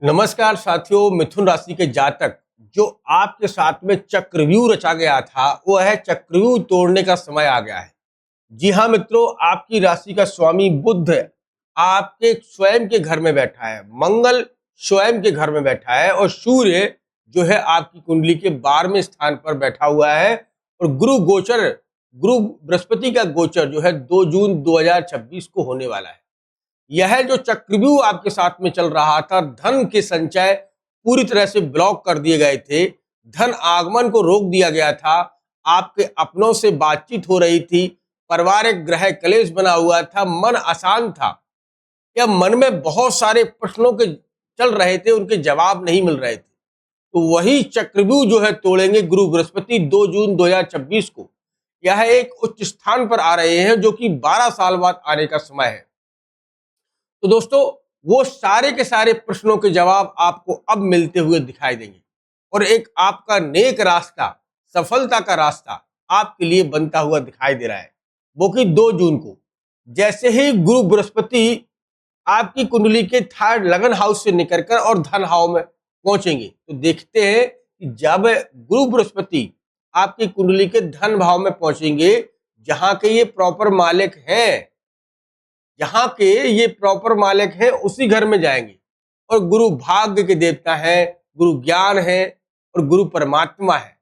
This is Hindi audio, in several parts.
नमस्कार साथियों। मिथुन राशि के जातक जो आपके साथ में चक्रव्यूह रचा गया था वो है चक्रव्यूह तोड़ने का समय आ गया है। जी हाँ मित्रों, आपकी राशि का स्वामी बुध आपके स्वयं के घर में बैठा है, मंगल स्वयं के घर में बैठा है और सूर्य जो है आपकी कुंडली के 12वें स्थान पर बैठा हुआ है। और गुरु बृहस्पति का गोचर जो है 2 जून 2026 को होने वाला है। यह जो चक्रव्यूह आपके साथ में चल रहा था, धन के संचय पूरी तरह से ब्लॉक कर दिए गए थे, धन आगमन को रोक दिया गया था, आपके अपनों से बातचीत हो रही थी, पारिवारिक ग्रह कलेश बना हुआ था, मन अशांत था या मन में बहुत सारे प्रश्नों के चल रहे थे, उनके जवाब नहीं मिल रहे थे। तो वही चक्रव्यूह जो है तोड़ेंगे गुरु बृहस्पति 2 जून 2026 को। यह एक उच्च स्थान पर आ रहे हैं जो कि 12 साल बाद आने का समय है। तो दोस्तों, वो सारे के सारे प्रश्नों के जवाब आपको अब मिलते हुए दिखाई देंगे और एक आपका नेक रास्ता, सफलता का रास्ता आपके लिए बनता हुआ दिखाई दे रहा है, वो कि 2 जून को। जैसे ही गुरु बृहस्पति आपकी कुंडली के थर्ड लगन हाउस से निकलकर और धन हाउस में पहुंचेंगे, तो देखते हैं कि जब गुरु बृहस्पति आपकी कुंडली के धन भाव में पहुंचेंगे, जहां के ये प्रॉपर मालिक हैं, जहां के ये प्रॉपर मालिक है उसी घर में जाएंगे। और गुरु भाग्य के देवता है, गुरु ज्ञान है और गुरु परमात्मा है।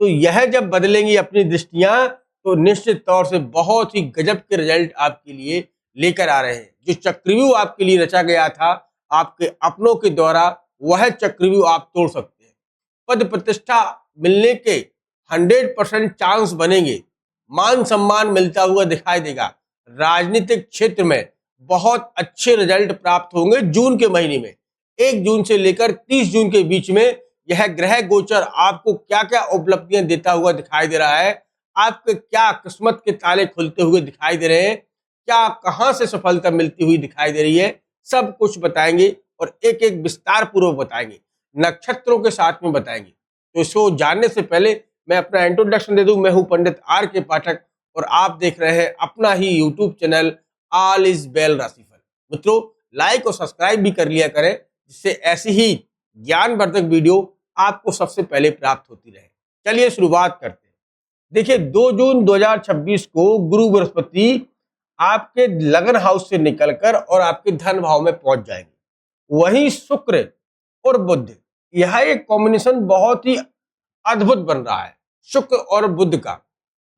तो यह जब बदलेंगी अपनी दृष्टियां, तो निश्चित तौर से बहुत ही गजब के रिजल्ट आपके लिए लेकर आ रहे हैं। जो चक्रव्यूह आपके लिए रचा गया था आपके अपनों के द्वारा, वह चक्रव्यूह आप तोड़ सकते हैं। पद प्रतिष्ठा मिलने के 100% चांस बनेंगे, मान सम्मान मिलता हुआ दिखाई देगा, राजनीतिक क्षेत्र में बहुत अच्छे रिजल्ट प्राप्त होंगे। जून के महीने में 1 जून से लेकर 30 जून के बीच में यह ग्रह गोचर आपको क्या क्या उपलब्धियां देता हुआ दिखाई दे रहा है, आपके क्या किस्मत के ताले खुलते हुए दिखाई दे रहे हैं, क्या कहां से सफलता मिलती हुई दिखाई दे रही है, सब कुछ बताएंगे और एक एक विस्तार पूर्वक बताएंगे, नक्षत्रों के साथ में बताएंगे। तो इसको जानने से पहले मैं अपना इंट्रोडक्शन दे दूं। मैं हूं पंडित आर के पाठक और आप देख रहे हैं अपना ही YouTube channel all is well राशिफल। मित्रों, लाइक और सब्सक्राइब भी कर लिया करें, जिससे ऐसी ही ज्ञानवर्धक वीडियो आपको सबसे पहले प्राप्त होती रहे। चलिए शुरुआत करते हैं। देखिए, 2 जून 2026 को गुरु बृहस्पति आपके लगन हाउस से निकलकर और आपके धन भाव में पहुंच जाएंगे। वहीं शुक्र और बुध, यह एक कॉम्बिनेशन बहुत ही अद्भुत बन रहा है। शुक्र और बुध का,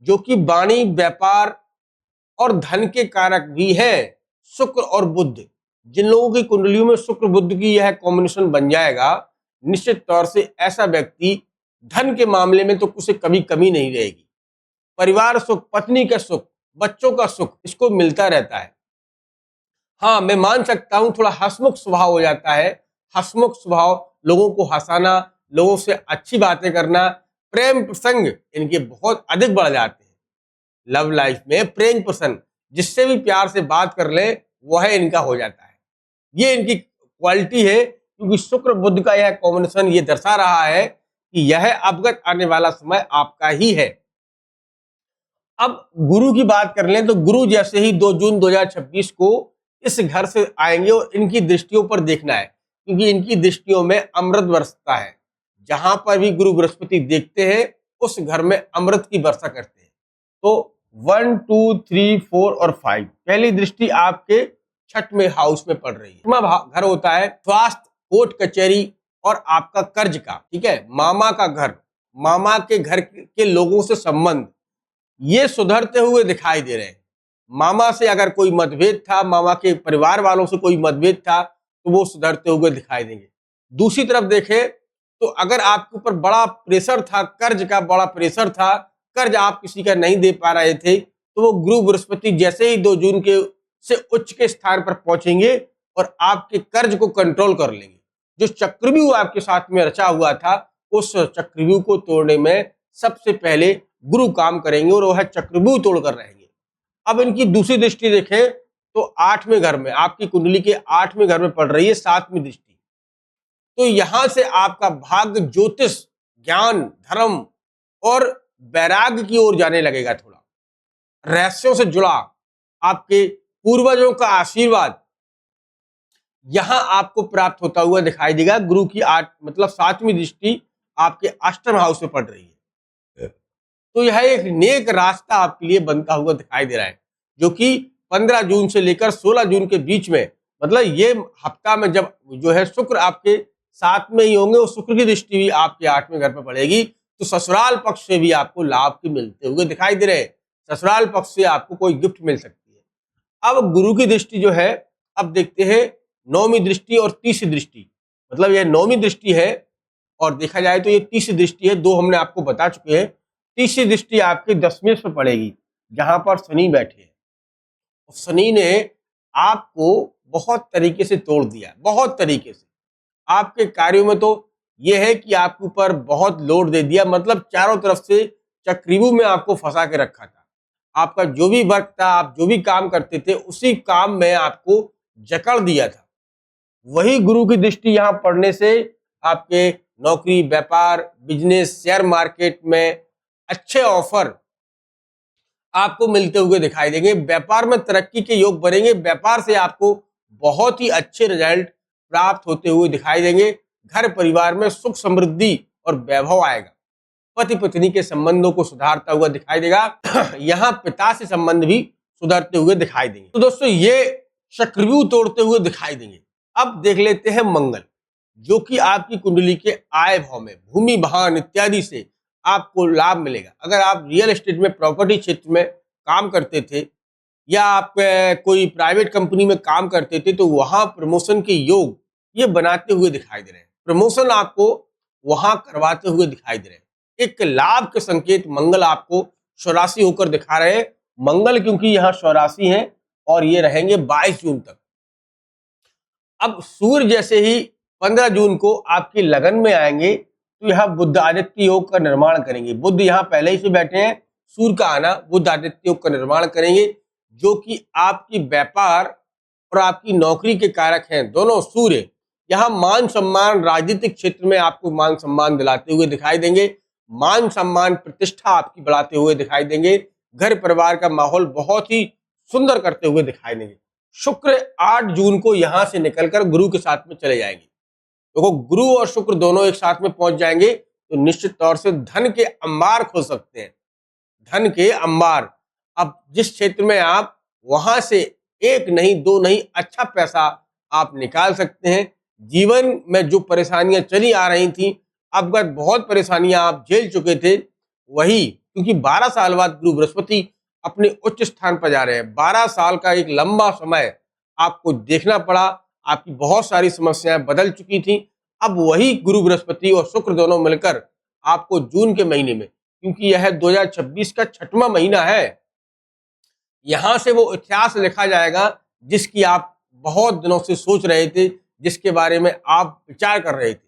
जो कि वाणी, व्यापार और धन के कारक भी है। शुक्र और बुध, जिन लोगों की कुंडलियों में शुक्र बुध की यह कॉम्बिनेशन बन जाएगा, निश्चित तौर से ऐसा व्यक्ति धन के मामले में तो उसे कभी कमी नहीं रहेगी। परिवार सुख, पत्नी का सुख, बच्चों का सुख इसको मिलता रहता है। हाँ, मैं मान सकता हूं थोड़ा हंसमुख स्वभाव हो जाता है। हंसमुख स्वभाव, लोगों को हंसाना, लोगों से अच्छी बातें करना, प्रेम प्रसंग इनके बहुत अधिक बढ़ जाते हैं। लव लाइफ में प्रेम प्रसंग, जिससे भी प्यार से बात कर ले वह इनका हो जाता है। ये इनकी क्वालिटी है, क्योंकि शुक्र बुध का यह कॉम्बिनेशन ये दर्शा रहा है कि यह अवगत आने वाला समय आपका ही है। अब गुरु की बात कर लें तो गुरु जैसे ही 2 जून 2026 को इस घर से आएंगे और इनकी दृष्टियों पर देखना है, क्योंकि इनकी दृष्टियों में अमृत बरसता है। जहां पर भी गुरु बृहस्पति देखते हैं उस घर में अमृत की वर्षा करते हैं। तो 1 2 3 4 और 5 पहली दृष्टि आपके 6वें हाउस में पड़ रही है। 6वां घर होता है स्वास्थ्य, कोर्ट कचहरी और आपका कर्ज का, ठीक है, मामा का घर, मामा के घर के लोगों से संबंध ये सुधरते हुए दिखाई दे रहे हैं। मामा से अगर कोई मतभेद था, मामा के परिवार वालों से कोई मतभेद था, तो वो सुधरते हुए दिखाई देंगे। दूसरी तरफ देखें तो अगर आपके ऊपर बड़ा प्रेशर था, कर्ज का बड़ा प्रेशर था, कर्ज आप किसी का नहीं दे पा रहे थे, तो वो गुरु बृहस्पति जैसे ही 2 जून के से उच्च के स्थान पर पहुंचेंगे और आपके कर्ज को कंट्रोल कर लेंगे। जो चक्रव्यूह आपके साथ में रचा हुआ था, उस चक्रव्यूह को तोड़ने में सबसे पहले गुरु काम करेंगे और वह चक्रव्यूह तोड़कर रहेंगे। अब इनकी दूसरी दृष्टि देखें तो 8वें घर में, आपकी कुंडली के 8वें घर में पड़ रही है 7वीं दृष्टि। तो यहां से आपका भाग्य ज्योतिष, ज्ञान, धर्म और वैराग्य की ओर जाने लगेगा। थोड़ा रहस्यों से जुड़ा, आपके पूर्वजों का आशीर्वाद, यहां आपको प्राप्त होता हुआ दिखाई देगा। गुरु की 8 मतलब 7वीं दृष्टि आपके अष्टम हाउस में पड़ रही है, तो यह एक नेक रास्ता आपके लिए बनता हुआ दिखाई दे रहा है, जो कि 15 जून से लेकर 16 जून के बीच में, मतलब ये हफ्ता में जब जो है शुक्र आपके साथ में ही होंगे और शुक्र की दृष्टि भी आपके 8वें घर पर पड़ेगी, तो ससुराल पक्ष से भी आपको लाभ के मिलते हुए दिखाई दे रहे हैं। ससुराल पक्ष से आपको कोई गिफ्ट मिल सकती है। अब गुरु की दृष्टि जो है, अब देखते हैं 9वीं दृष्टि और 30वीं दृष्टि, मतलब यह 9वीं दृष्टि है और देखा जाए तो ये 30वीं दृष्टि है। 2 हमने आपको बता चुके हैं। 30वीं दृष्टि आपकी 10वें पे पड़ेगी, जहां पर शनि बैठे हैं। शनि ने आपको बहुत तरीके से तोड़ दिया, बहुत तरीके से। आपके कार्यों में तो यह है कि आपके ऊपर बहुत लोड दे दिया, मतलब चारों तरफ से चक्रव्यूह में आपको फंसा के रखा था। आपका जो भी वर्क था, आप जो भी काम करते थे, उसी काम में आपको जकड़ दिया था। वही गुरु की दृष्टि यहाँ पड़ने से आपके नौकरी, व्यापार, बिजनेस, शेयर मार्केट में अच्छे ऑफर आपको मिलते हुए दिखाई देंगे। व्यापार में तरक्की के योग बनेंगे। व्यापार से आपको बहुत ही अच्छे रिजल्ट प्राप्त होते हुए दिखाई देंगे। घर परिवार में सुख समृद्धि और वैभव आएगा। पति पत्नी के संबंधों को सुधारता हुआ दिखाई देगा। यहाँ पिता से संबंध भी सुधरते हुए दिखाई देंगे। तो दोस्तों ये चक्रव्यूह तोड़ते हुए दिखाई देंगे। अब देख लेते हैं मंगल, जो कि आपकी कुंडली के आय भाव में भूमि, वाहन इत्यादि से आपको लाभ मिलेगा। अगर आप रियल एस्टेट में, प्रॉपर्टी क्षेत्र में काम करते थे या आप कोई प्राइवेट कंपनी में काम करते थे, तो वहां प्रमोशन के योग ये बनाते हुए दिखाई दे रहे हैं। प्रमोशन आपको वहां करवाते हुए दिखाई दे रहे हैं। एक लाभ के संकेत मंगल आपको स्वराशि होकर दिखा रहे हैं। मंगल क्योंकि यहाँ स्वराशि है और ये रहेंगे 22 जून तक। अब सूर्य जैसे ही 15 जून को आपकी लगन में आएंगे, तो यह बुध आदित्य योग का निर्माण करेंगे। बुध यहाँ पहले ही से बैठे हैं, सूर्य का आना बुध आदित्य योग का निर्माण करेंगे, जो कि आपकी व्यापार और आपकी नौकरी के कारक हैं दोनों सूर्य। यहाँ मान सम्मान, राजनीतिक क्षेत्र में आपको मान सम्मान दिलाते हुए दिखाई देंगे। मान सम्मान, प्रतिष्ठा आपकी बढ़ाते हुए दिखाई देंगे। घर परिवार का माहौल बहुत ही सुंदर करते हुए दिखाई देंगे। शुक्र 8 जून को यहां से निकलकर गुरु के साथ में चले जाएंगे। देखो गुरु और शुक्र दोनों एक साथ में पहुंच जाएंगे, तो निश्चित तौर से धन के अंबार खोल सकते हैं। धन के अंबार, अब जिस क्षेत्र में आप, वहां से एक नहीं, दो नहीं, अच्छा पैसा आप निकाल सकते हैं। जीवन में जो परेशानियां चली आ रही थी, अब तक बहुत परेशानियां आप झेल चुके थे, वही क्योंकि 12 साल बाद गुरु बृहस्पति अपने उच्च स्थान पर जा रहे हैं। 12 साल का एक लंबा समय आपको देखना पड़ा। आपकी बहुत सारी समस्याएं बदल चुकी थी। अब वही गुरु बृहस्पति और शुक्र दोनों मिलकर आपको जून के महीने में, क्योंकि यह 2026 का 6वां महीना है, यहां से वो इतिहास लिखा जाएगा जिसकी आप बहुत दिनों से सोच रहे थे, जिसके बारे में आप विचार कर रहे थे,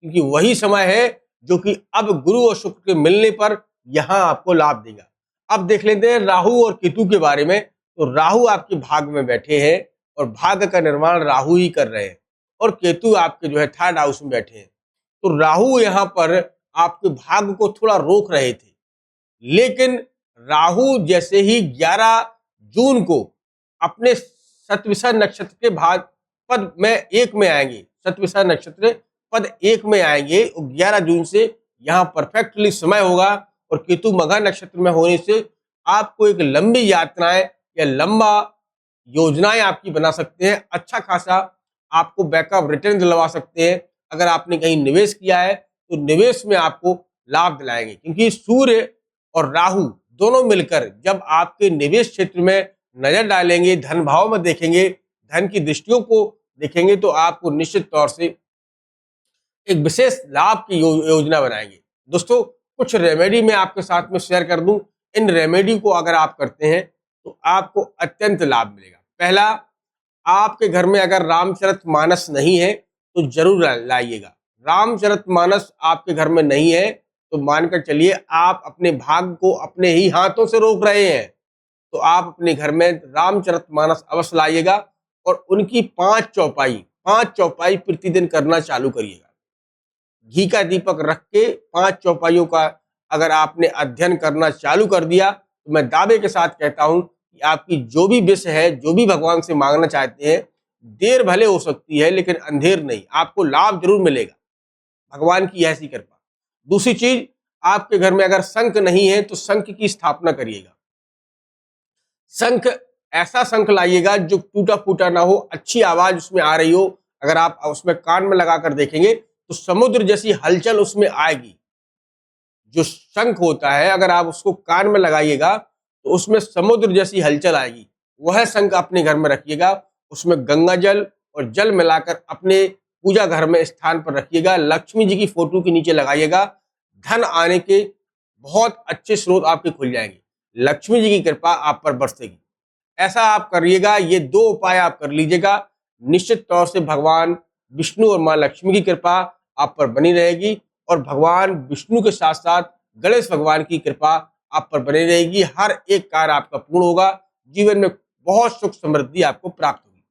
क्योंकि वही समय है जो कि अब गुरु और शुक्र के मिलने पर यहां आपको लाभ देगा। अब देख लेते हैं राहु और केतु के बारे में। तो राहु आपके भाग में बैठे हैं और भाग्य का निर्माण राहु ही कर रहे हैं, और केतु आपके जो है 3rd हाउस में बैठे हैं। तो राहु यहाँ पर आपके भाग्य को थोड़ा रोक रहे थे, लेकिन राहु जैसे ही 11 जून को अपने शतभिषा नक्षत्र के भाग पद में 1 में आएंगे, शतभिषा नक्षत्र पद 1 में आएंगे, 11 जून से यहाँ परफेक्टली समय होगा। और केतु मघा नक्षत्र में होने से आपको एक लंबी यात्राएं या लंबा योजनाएं आपकी बना सकते हैं। अच्छा खासा आपको बैकअप रिटर्न दिलवा सकते हैं। अगर आपने कहीं निवेश किया है, तो निवेश में आपको लाभ दिलाएंगे, क्योंकि सूर्य और राहु दोनों मिलकर जब आपके निवेश क्षेत्र में नजर डालेंगे, धन भाव में देखेंगे, धन की दृष्टियों को देखेंगे, तो आपको निश्चित तौर से एक विशेष लाभ की योजना बनाएंगे। दोस्तों कुछ रेमेडी मैं आपके साथ में शेयर कर दूं। इन रेमेडी को अगर आप करते हैं तो आपको अत्यंत लाभ मिलेगा। पहला, आपके घर में अगर रामचरितमानस नहीं है तो जरूर लाइएगा। रामचरितमानस आपके घर में नहीं है तो मानकर चलिए आप अपने भाग्य को अपने ही हाथों से रोक रहे हैं। तो आप अपने घर में रामचरितमानस अवश्य लाइएगा और उनकी 5 चौपाई प्रतिदिन करना चालू करिएगा। घी का दीपक रख के 5 चौपाइयों का अगर आपने अध्ययन करना चालू कर दिया, तो मैं दावे के साथ कहता हूं कि आपकी जो भी विश है, जो भी भगवान से मांगना चाहते हैं, देर भले हो सकती है लेकिन अंधेर नहीं, आपको लाभ जरूर मिलेगा, भगवान की ऐसी कृपा। दूसरी चीज, आपके घर में अगर शंख नहीं है तो शंख की स्थापना करिएगा। शंख, ऐसा शंख लाइएगा जो टूटा फूटा ना हो, अच्छी आवाज उसमें आ रही हो। अगर आप उसमें कान में लगाकर देखेंगे तो समुद्र जैसी हलचल उसमें आएगी। जो शंख होता है अगर आप उसको कान में लगाइएगा तो उसमें समुद्र जैसी हलचल आएगी। वह शंख अपने घर में रखिएगा, उसमें गंगा जल और जल मिलाकर अपने पूजा घर में स्थान पर रखिएगा। लक्ष्मी जी की फोटो के नीचे लगाइएगा। धन आने के बहुत अच्छे स्रोत आपके खुल जाएंगे, लक्ष्मी जी की कृपा आप पर बरसेगी। ऐसा आप करिएगा, ये 2 उपाय आप कर लीजिएगा, निश्चित तौर से भगवान विष्णु और माँ लक्ष्मी की कृपा आप पर बनी रहेगी और भगवान विष्णु के साथ साथ गणेश भगवान की कृपा आप पर बनी रहेगी। हर एक कार्य आपका पूर्ण होगा, जीवन में बहुत सुख समृद्धि आपको प्राप्त होगी।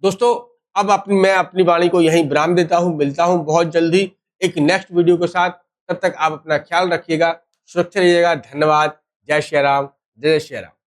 दोस्तों, अब मैं अपनी वाणी को यहीं विराम देता हूं, मिलता हूं बहुत जल्दी एक नेक्स्ट वीडियो के साथ। तब तक आप अपना ख्याल रखिएगा, सुरक्षित रहिएगा। धन्यवाद। जय श्री राम, जय श्री राम।